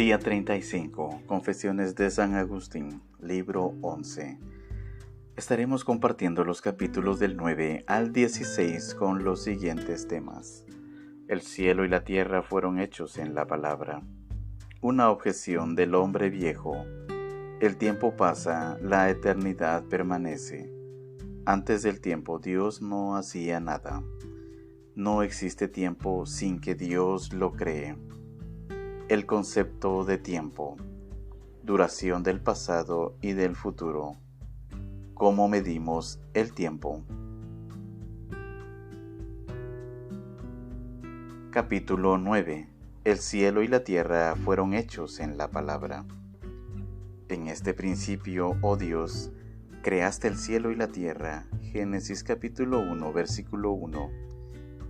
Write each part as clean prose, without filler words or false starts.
Día 35. Confesiones de San Agustín, libro 11. Estaremos compartiendo los capítulos del 9 al 16 con los siguientes temas. El cielo y la tierra fueron hechos en la palabra. Una objeción del hombre viejo. El tiempo pasa, la eternidad permanece. Antes del tiempo Dios no hacía nada. No existe tiempo sin que Dios lo cree. El concepto de tiempo, duración del pasado y del futuro. ¿Cómo medimos el tiempo? Capítulo 9. El cielo y la tierra fueron hechos en la palabra. En este principio, oh Dios, creaste el cielo y la tierra. Génesis capítulo 1, versículo 1.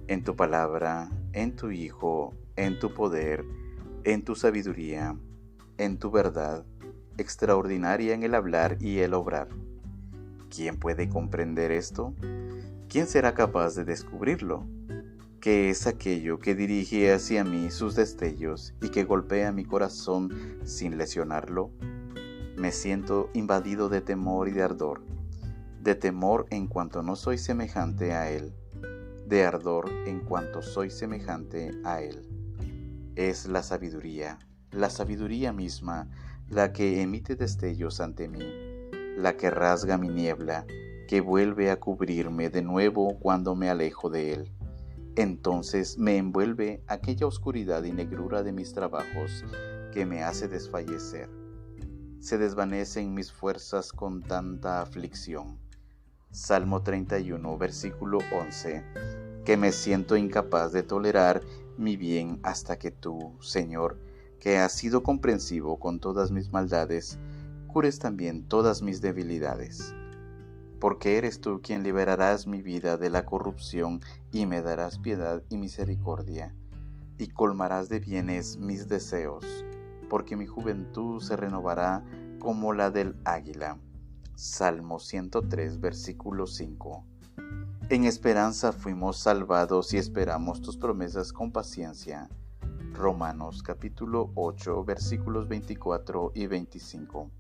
En tu palabra, en tu Hijo, en tu poder, en tu sabiduría, en tu verdad, extraordinaria en el hablar y el obrar. ¿Quién puede comprender esto? ¿Quién será capaz de descubrirlo? ¿Qué es aquello que dirige hacia mí sus destellos y que golpea mi corazón sin lesionarlo? Me siento invadido de temor y de temor en cuanto no soy semejante a Él, de ardor en cuanto soy semejante a Él. Es la sabiduría misma, la que emite destellos ante mí, la que rasga mi niebla, que vuelve a cubrirme de nuevo cuando me alejo de Él. Entonces me envuelve aquella oscuridad y negrura de mis trabajos que me hace desfallecer. Se desvanecen mis fuerzas con tanta aflicción. Salmo 31, versículo 11. Que me siento incapaz de tolerar mi bien hasta que tú, Señor, que has sido comprensivo con todas mis maldades, cures también todas mis debilidades. Porque eres tú quien liberarás mi vida de la corrupción y me darás piedad y misericordia, y colmarás de bienes mis deseos, porque mi juventud se renovará como la del águila. Salmo 103, versículo 5. En esperanza fuimos salvados y esperamos tus promesas con paciencia. Romanos capítulo 8, versículos 24 y 25.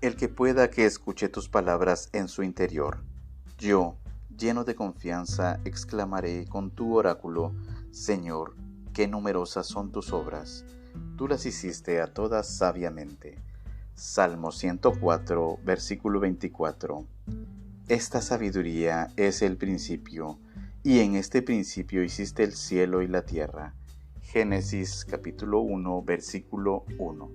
El que pueda que escuche tus palabras en su interior. Yo, lleno de confianza, exclamaré con tu oráculo: Señor, qué numerosas son tus obras. Tú las hiciste a todas sabiamente. Salmo 104, versículo 24. Esta sabiduría es el principio, y en este principio hiciste el cielo y la tierra. Génesis capítulo 1, versículo 1.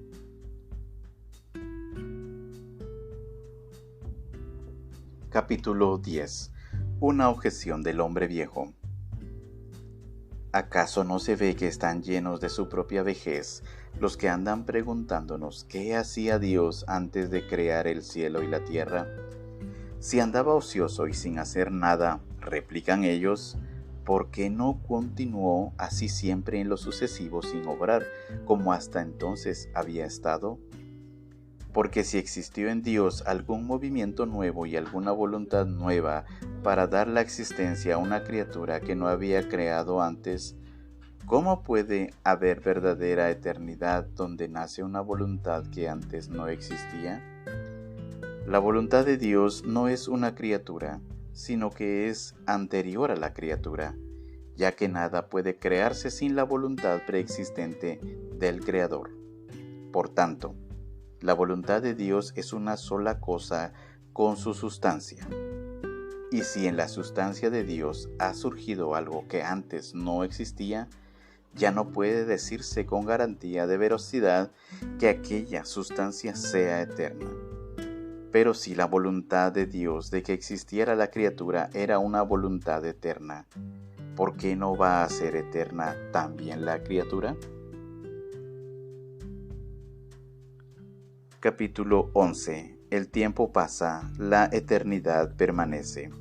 Capítulo 10. Una objeción del hombre viejo. ¿Acaso no se ve que están llenos de su propia vejez los que andan preguntándonos qué hacía Dios antes de crear el cielo y la tierra? Si andaba ocioso y sin hacer nada, replican ellos, ¿por qué no continuó así siempre en lo sucesivo sin obrar, como hasta entonces había estado? Porque si existió en Dios algún movimiento nuevo y alguna voluntad nueva para dar la existencia a una criatura que no había creado antes, ¿cómo puede haber verdadera eternidad donde nace una voluntad que antes no existía? La voluntad de Dios no es una criatura, sino que es anterior a la criatura, ya que nada puede crearse sin la voluntad preexistente del Creador. Por tanto, la voluntad de Dios es una sola cosa con su sustancia. Y si en la sustancia de Dios ha surgido algo que antes no existía, ya no puede decirse con garantía de veracidad que aquella sustancia sea eterna. Pero si la voluntad de Dios de que existiera la criatura era una voluntad eterna, ¿por qué no va a ser eterna también la criatura? Capítulo 11. El tiempo pasa, la eternidad permanece.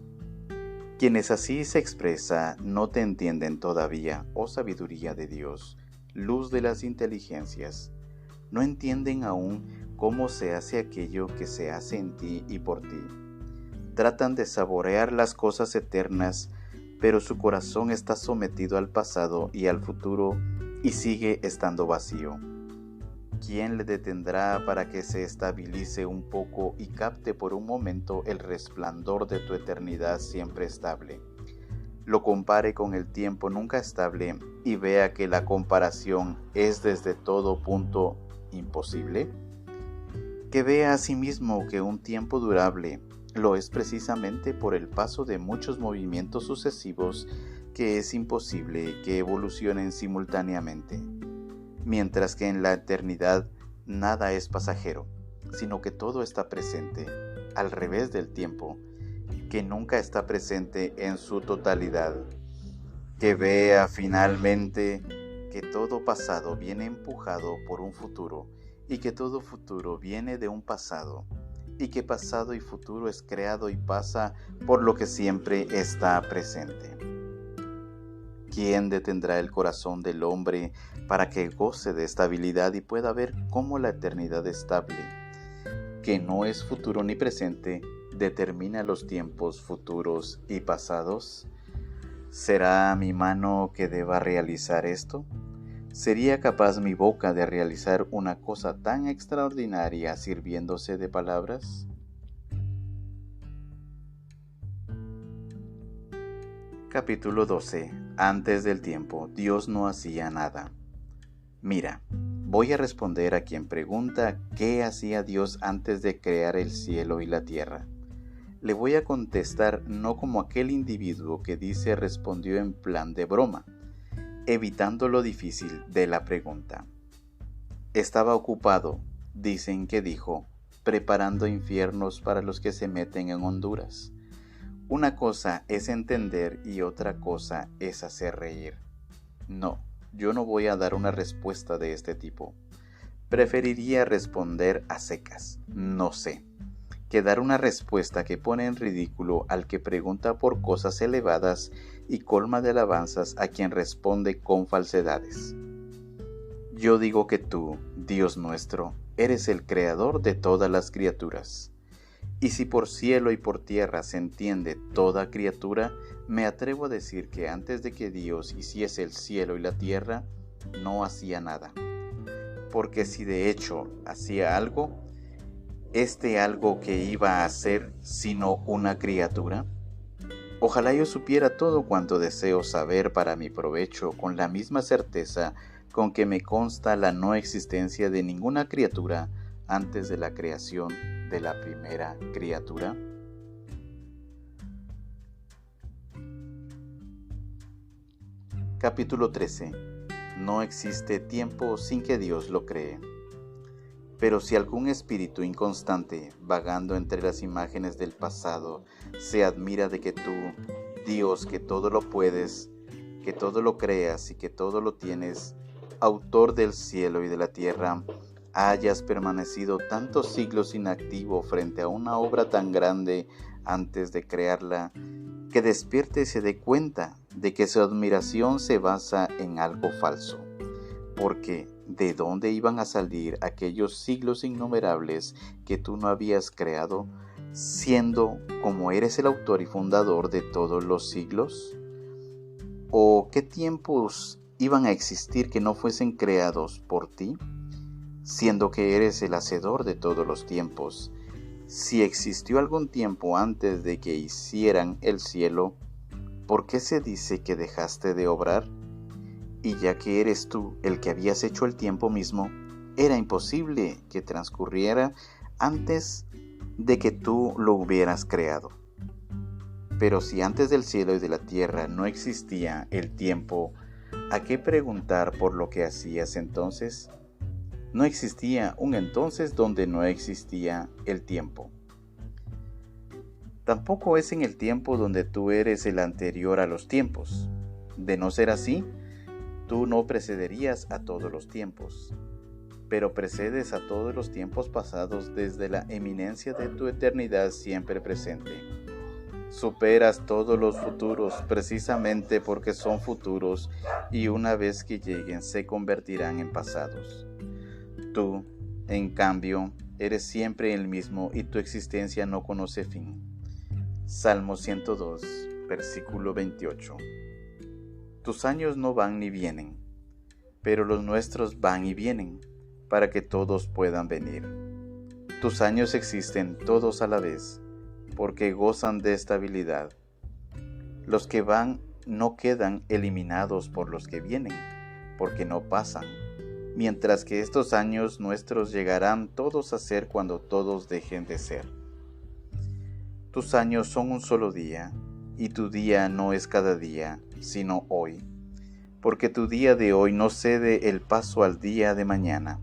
Quienes así se expresa no te entienden todavía, oh sabiduría de Dios, luz de las inteligencias. No entienden aún cómo se hace aquello que se hace en ti y por ti. Tratan de saborear las cosas eternas, pero su corazón está sometido al pasado y al futuro y sigue estando vacío. ¿Quién le detendrá para que se estabilice un poco y capte por un momento el resplandor de tu eternidad siempre estable? Lo compare con el tiempo nunca estable y vea que la comparación es desde todo punto imposible. Que vea asimismo que un tiempo durable lo es precisamente por el paso de muchos movimientos sucesivos que es imposible que evolucionen simultáneamente. Mientras que en la eternidad nada es pasajero, sino que todo está presente, al revés del tiempo, que nunca está presente en su totalidad. Que vea finalmente que todo pasado viene empujado por un futuro, y que todo futuro viene de un pasado, y que pasado y futuro es creado y pasa por lo que siempre está presente. ¿Quién detendrá el corazón del hombre para que goce de estabilidad y pueda ver cómo la eternidad estable, que no es futuro ni presente, determina los tiempos futuros y pasados? ¿Será mi mano que deba realizar esto? ¿Sería capaz mi boca de realizar una cosa tan extraordinaria sirviéndose de palabras? Capítulo 12. Antes del tiempo, Dios no hacía nada. Mira, voy a responder a quien pregunta qué hacía Dios antes de crear el cielo y la tierra. Le voy a contestar no como aquel individuo que dice respondió en plan de broma, evitando lo difícil de la pregunta. Estaba ocupado, dicen que dijo, preparando infiernos para los que se meten en Honduras. Una cosa es entender y otra cosa es hacer reír. No, yo no voy a dar una respuesta de este tipo. Preferiría responder a secas, no sé, que dar una respuesta que pone en ridículo al que pregunta por cosas elevadas y colma de alabanzas a quien responde con falsedades. Yo digo que tú, Dios nuestro, eres el creador de todas las criaturas. Y si por cielo y por tierra se entiende toda criatura, me atrevo a decir que antes de que Dios hiciese el cielo y la tierra, no hacía nada. Porque si de hecho hacía algo, algo que iba a hacer sino una criatura. Ojalá yo supiera todo cuanto deseo saber para mi provecho con la misma certeza con que me consta la no existencia de ninguna criatura antes de la creación de la primera criatura. Capítulo 13. No existe tiempo sin que Dios lo cree. Pero si algún espíritu inconstante, vagando entre las imágenes del pasado, se admira de que tú, Dios, que todo lo puedes, que todo lo creas y que todo lo tienes, autor del cielo y de la tierra, hayas permanecido tantos siglos inactivo frente a una obra tan grande antes de crearla, que despierte y se dé cuenta de que su admiración se basa en algo falso. Porque, ¿de dónde iban a salir aquellos siglos innumerables que tú no habías creado, siendo como eres el autor y fundador de todos los siglos? ¿O qué tiempos iban a existir que no fuesen creados por ti? Siendo que eres el hacedor de todos los tiempos. Si existió algún tiempo antes de que hicieran el cielo, ¿por qué se dice que dejaste de obrar? Y ya que eres tú el que habías hecho el tiempo mismo, era imposible que transcurriera antes de que tú lo hubieras creado. Pero si antes del cielo y de la tierra no existía el tiempo, ¿a qué preguntar por lo que hacías entonces? No existía un entonces donde no existía el tiempo. Tampoco es en el tiempo donde tú eres el anterior a los tiempos. De no ser así, tú no precederías a todos los tiempos, pero precedes a todos los tiempos pasados desde la eminencia de tu eternidad siempre presente. Superas todos los futuros precisamente porque son futuros y una vez que lleguen se convertirán en pasados. Tú, en cambio, eres siempre el mismo y tu existencia no conoce fin. Salmo 102, versículo 28. Tus años no van ni vienen, pero los nuestros van y vienen, para que todos puedan venir. Tus años existen todos a la vez, porque gozan de estabilidad. Los que van no quedan eliminados por los que vienen, porque no pasan, mientras que estos años nuestros llegarán todos a ser cuando todos dejen de ser. Tus años son un solo día, y tu día no es cada día, sino hoy, porque tu día de hoy no cede el paso al día de mañana,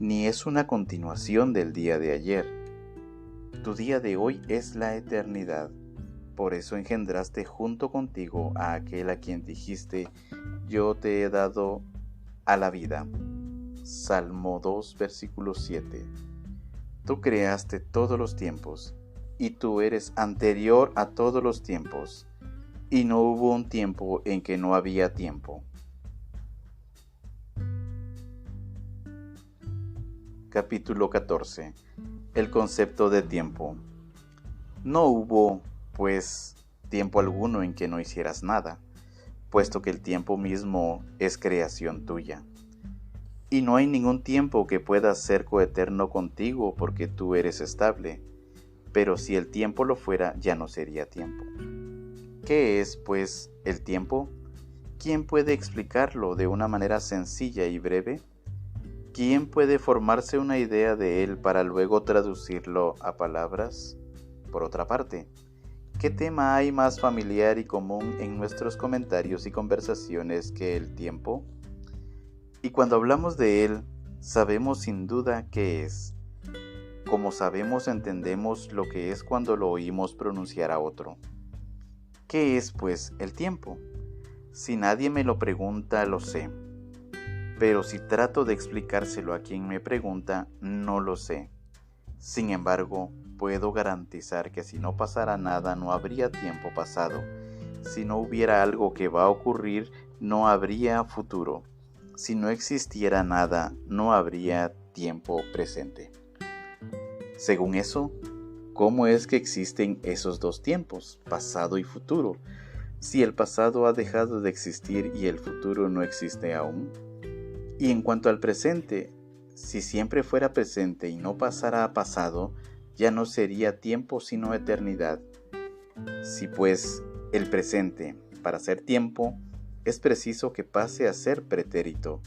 ni es una continuación del día de ayer. Tu día de hoy es la eternidad. Por eso engendraste junto contigo a aquel a quien dijiste, yo te he dado a la vida. Salmo 2, versículo 7. Tú creaste todos los tiempos, y tú eres anterior a todos los tiempos, y no hubo un tiempo en que no había tiempo. Capítulo 14. El concepto de tiempo. No hubo, pues, tiempo alguno en que no hicieras nada, puesto que el tiempo mismo es creación tuya. Y no hay ningún tiempo que pueda ser coeterno contigo porque tú eres estable, pero si el tiempo lo fuera, ya no sería tiempo. ¿Qué es, pues, el tiempo? ¿Quién puede explicarlo de una manera sencilla y breve? ¿Quién puede formarse una idea de él para luego traducirlo a palabras? Por otra parte, ¿qué tema hay más familiar y común en nuestros comentarios y conversaciones que el tiempo? Y cuando hablamos de él, sabemos sin duda qué es. Como sabemos, entendemos lo que es cuando lo oímos pronunciar a otro. ¿Qué es, pues, el tiempo? Si nadie me lo pregunta, lo sé. Pero si trato de explicárselo a quien me pregunta, no lo sé. Sin embargo, puedo garantizar que si no pasara nada, no habría tiempo pasado. Si no hubiera algo que va a ocurrir, no habría futuro. Si no existiera nada, no habría tiempo presente. Según eso, ¿cómo es que existen esos dos tiempos, pasado y futuro, si el pasado ha dejado de existir y el futuro no existe aún? Y en cuanto al presente, si siempre fuera presente y no pasara a pasado, ya no sería tiempo sino eternidad. Si pues el presente, para ser tiempo, es preciso que pase a ser pretérito,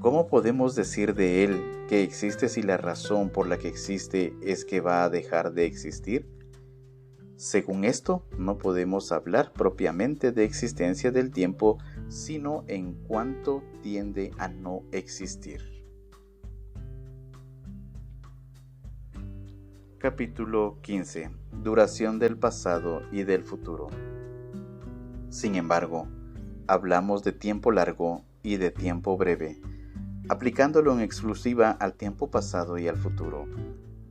¿cómo podemos decir de él que existe si la razón por la que existe es que va a dejar de existir? Según esto, no podemos hablar propiamente de existencia del tiempo, sino en cuanto tiende a no existir. Capítulo 15. Duración del pasado y del futuro. Sin embargo, hablamos de tiempo largo y de tiempo breve, aplicándolo en exclusiva al tiempo pasado y al futuro.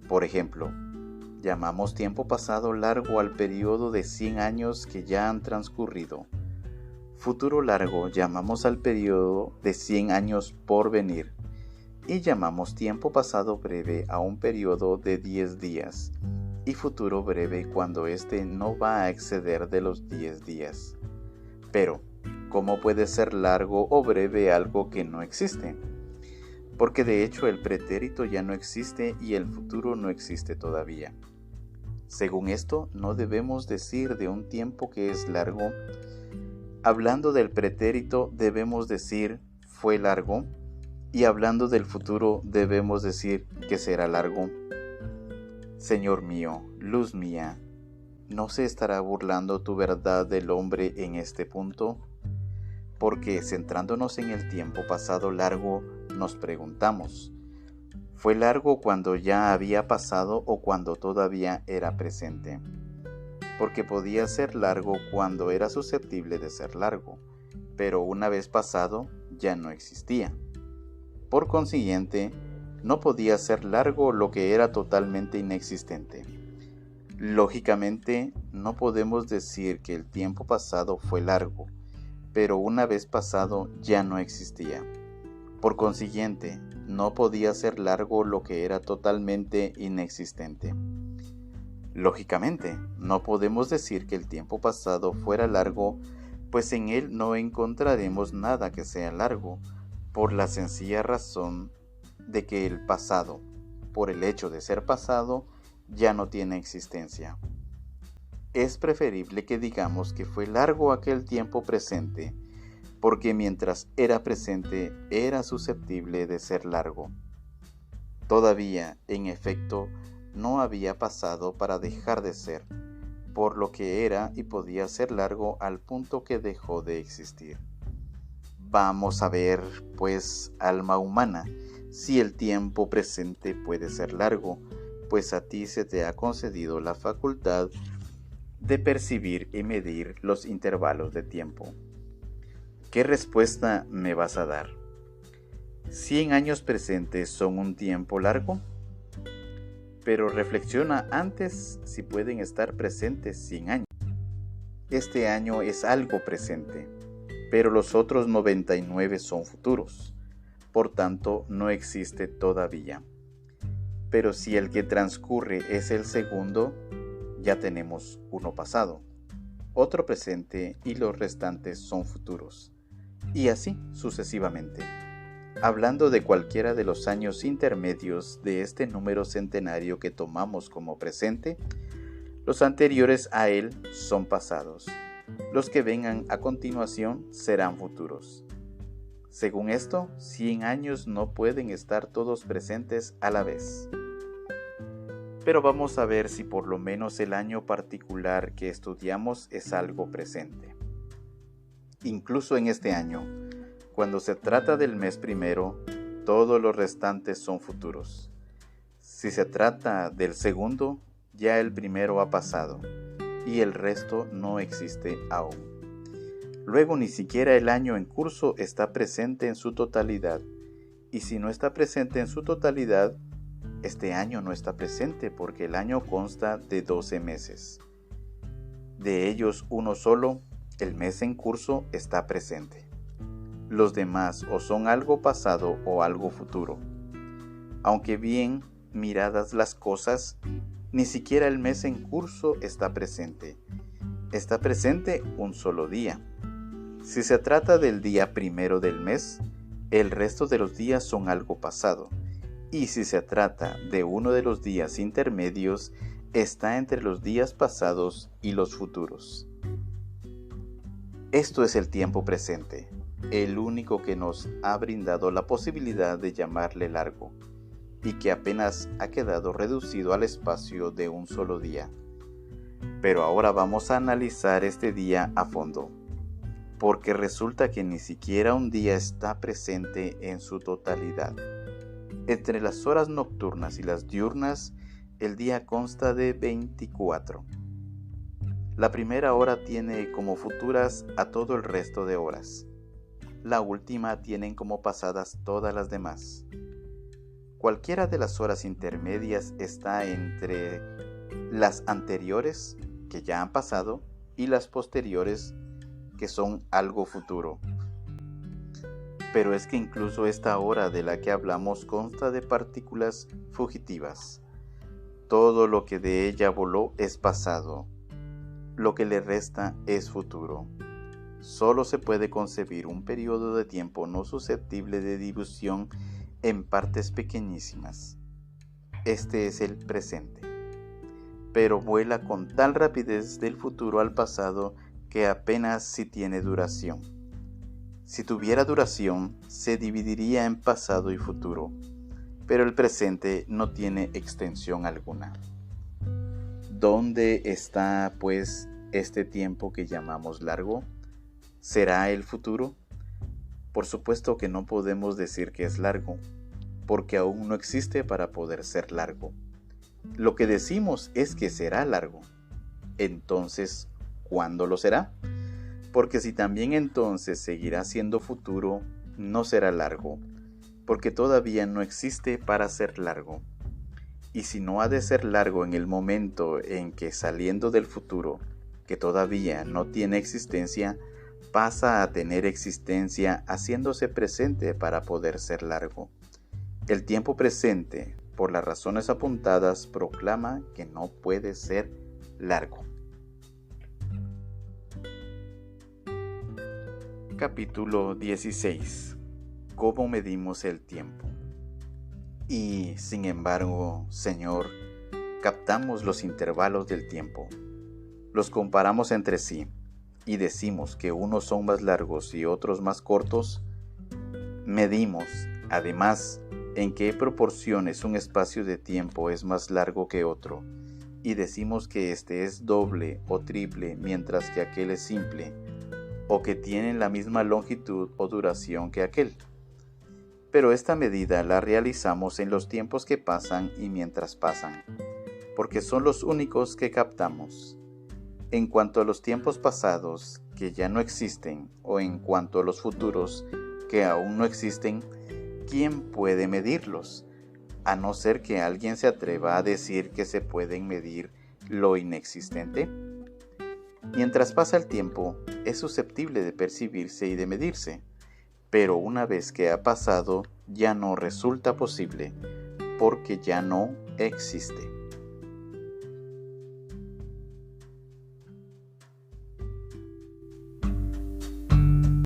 Por ejemplo, llamamos tiempo pasado largo al periodo de 100 años que ya han transcurrido. Futuro largo llamamos al periodo de 100 años por venir. Y llamamos tiempo pasado breve a un periodo de 10 días. Y futuro breve cuando éste no va a exceder de los 10 días. Pero, ¿cómo puede ser largo o breve algo que no existe? Porque de hecho el pretérito ya no existe y el futuro no existe todavía. Según esto, no debemos decir de un tiempo que es largo. Hablando del pretérito debemos decir fue largo, y hablando del futuro debemos decir que será largo. Señor mío, luz mía, ¿no se estará burlando tu verdad del hombre en este punto? Porque centrándonos en el tiempo pasado largo, nos preguntamos, ¿fue largo cuando ya había pasado o cuando todavía era presente? Porque podía ser largo cuando era susceptible de ser largo, pero una vez pasado ya no existía. Por consiguiente, no podía ser largo lo que era totalmente inexistente. Lógicamente, no podemos decir que el tiempo pasado fue largo, pero una vez pasado ya no existía. Por consiguiente, no podía ser largo lo que era totalmente inexistente. Lógicamente, no podemos decir que el tiempo pasado fuera largo, pues en él no encontraremos nada que sea largo, por la sencilla razón de que el pasado, por el hecho de ser pasado, ya no tiene existencia. Es preferible que digamos que fue largo aquel tiempo presente, porque mientras era presente era susceptible de ser largo. Todavía, en efecto, no había pasado para dejar de ser, por lo que era y podía ser largo al punto que dejó de existir. Vamos a ver, pues, alma humana, si el tiempo presente puede ser largo, pues a ti se te ha concedido la facultad de percibir y medir los intervalos de tiempo. ¿Qué respuesta me vas a dar? ¿100 años presentes son un tiempo largo? Pero reflexiona antes si pueden estar presentes 100 años. Este año es algo presente, pero los otros 99 son futuros. Por tanto, no existe todavía. Pero si el que transcurre es el segundo, ya tenemos uno pasado, otro presente y los restantes son futuros. Y así sucesivamente. Hablando de cualquiera de los años intermedios de este número centenario que tomamos como presente, los anteriores a él son pasados. Los que vengan a continuación serán futuros. Según esto, 100 años no pueden estar todos presentes a la vez. Pero vamos a ver si por lo menos el año particular que estudiamos es algo presente. Incluso en este año, cuando se trata del mes primero, todos los restantes son futuros. Si se trata del segundo, ya el primero ha pasado y el resto no existe aún. Luego ni siquiera el año en curso está presente en su totalidad, y si no está presente en su totalidad, este año no está presente porque el año consta de 12 meses. De ellos uno solo, el mes en curso, está presente. Los demás o son algo pasado o algo futuro. Aunque bien miradas las cosas, ni siquiera el mes en curso está presente. Está presente un solo día. Si se trata del día primero del mes, el resto de los días son algo pasado. Y si se trata de uno de los días intermedios, está entre los días pasados y los futuros. Esto es el tiempo presente, el único que nos ha brindado la posibilidad de llamarle largo, y que apenas ha quedado reducido al espacio de un solo día. Pero ahora vamos a analizar este día a fondo, porque resulta que ni siquiera un día está presente en su totalidad. Entre las horas nocturnas y las diurnas, el día consta de 24. La primera hora tiene como futuras a todo el resto de horas. La última tienen como pasadas todas las demás. Cualquiera de las horas intermedias está entre las anteriores, que ya han pasado, y las posteriores, que son algo futuro. Pero es que incluso esta hora de la que hablamos consta de partículas fugitivas. Todo lo que de ella voló es pasado. Lo que le resta es futuro. Solo se puede concebir un periodo de tiempo no susceptible de división en partes pequeñísimas. Este es el presente. Pero vuela con tal rapidez del futuro al pasado que apenas si tiene duración. Si tuviera duración, se dividiría en pasado y futuro, pero el presente no tiene extensión alguna. ¿Dónde está, pues, este tiempo que llamamos largo? ¿Será el futuro? Por supuesto que no podemos decir que es largo, porque aún no existe para poder ser largo. Lo que decimos es que será largo. Entonces, ¿cuándo lo será? Porque si también entonces seguirá siendo futuro, no será largo, porque todavía no existe para ser largo. Y si no ha de ser largo en el momento en que saliendo del futuro, que todavía no tiene existencia, pasa a tener existencia haciéndose presente para poder ser largo. El tiempo presente, por las razones apuntadas, proclama que no puede ser largo. Capítulo 16. cómo medimos el tiempo. Y, sin embargo, Señor, captamos los intervalos del tiempo, los comparamos entre sí y decimos que unos son más largos y otros más cortos. Medimos, además, en qué proporciones un espacio de tiempo es más largo que otro y decimos que este es doble o triple mientras que aquel es simple, o que tienen la misma longitud o duración que aquel. Pero esta medida la realizamos en los tiempos que pasan y mientras pasan, porque son los únicos que captamos. En cuanto a los tiempos pasados, que ya no existen, o en cuanto a los futuros, que aún no existen, ¿quién puede medirlos? A no ser que alguien se atreva a decir que se pueden medir lo inexistente. Mientras pasa el tiempo, es susceptible de percibirse y de medirse, pero una vez que ha pasado, ya no resulta posible, porque ya no existe.